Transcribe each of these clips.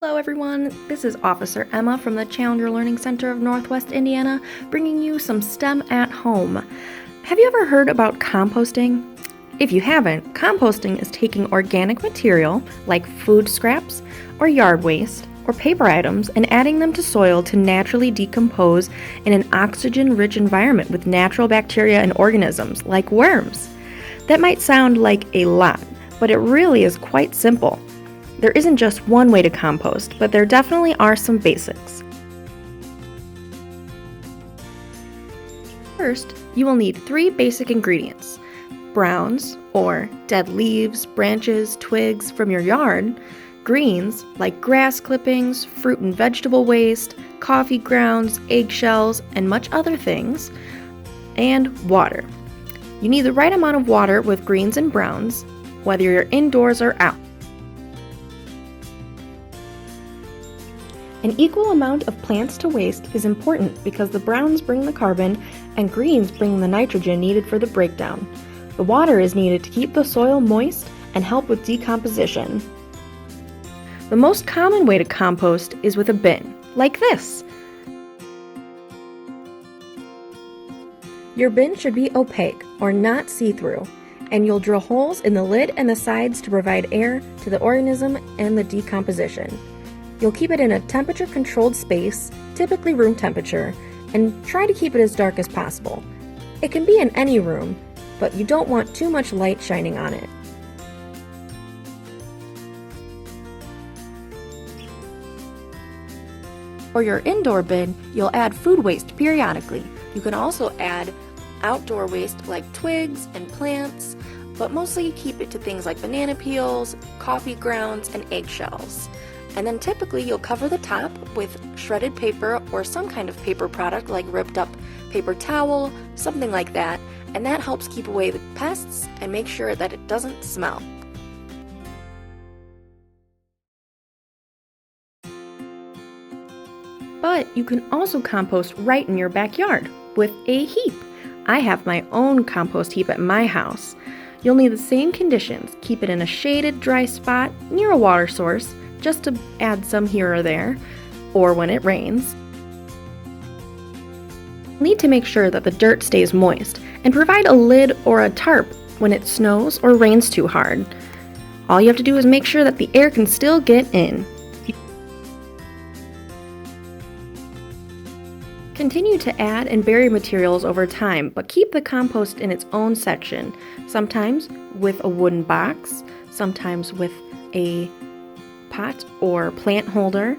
Hello everyone, this is Officer Emma from the Challenger Learning Center of Northwest Indiana, bringing you some STEM at home. Have you ever heard about composting? If you haven't, composting is taking organic material like food scraps or yard waste or paper items and adding them to soil to naturally decompose in an oxygen-rich environment with natural bacteria and organisms like worms. That might sound like a lot, but it really is quite simple. There isn't just one way to compost, but there definitely are some basics. First, you will need 3 basic ingredients: browns, or dead leaves, branches, twigs from your yard; greens, like grass clippings, fruit and vegetable waste, coffee grounds, eggshells, and much other things; and water. You need the right amount of water with greens and browns, whether you're indoors or out. An equal amount of plants to waste is important because the browns bring the carbon and greens bring the nitrogen needed for the breakdown. The water is needed to keep the soil moist and help with decomposition. The most common way to compost is with a bin, like this. Your bin should be opaque or not see-through, and you'll drill holes in the lid and the sides to provide air to the organism and the decomposition. You'll keep it in a temperature-controlled space, typically room temperature, and try to keep it as dark as possible. It can be in any room, but you don't want too much light shining on it. For your indoor bin, you'll add food waste periodically. You can also add outdoor waste like twigs and plants, but mostly you keep it to things like banana peels, coffee grounds, and eggshells. And then typically you'll cover the top with shredded paper or some kind of paper product like ripped up paper towel, something like that, and that helps keep away the pests and make sure that it doesn't smell. But you can also compost right in your backyard with a heap. I have my own compost heap at my house. You'll need the same conditions. Keep it in a shaded, dry spot near a water source, just to add some here or there, or when it rains. You'll need to make sure that the dirt stays moist, and provide a lid or a tarp when it snows or rains too hard. All you have to do is make sure that the air can still get in. Continue to add and bury materials over time, but keep the compost in its own section, sometimes with a wooden box, sometimes with a pot or plant holder.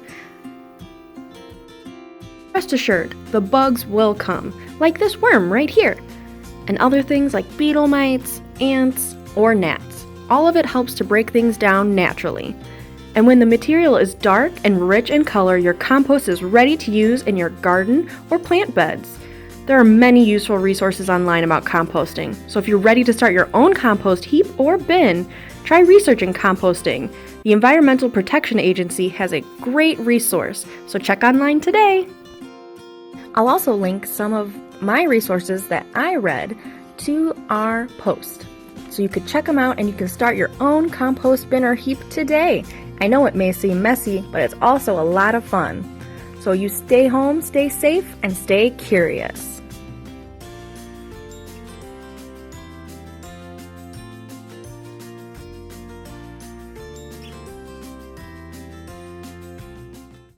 Rest assured, the bugs will come, like this worm right here, and other things like beetle mites, ants, or gnats. All of it helps to break things down naturally. And when the material is dark and rich in color, your compost is ready to use in your garden or plant beds. There are many useful resources online about composting, so if you're ready to start your own compost heap or bin, try researching composting. The Environmental Protection Agency has a great resource, so check online today. I'll also link some of my resources that I read to our post, so you could check them out and you can start your own compost bin or heap today. I know it may seem messy, but it's also a lot of fun. So you stay home, stay safe, and stay curious.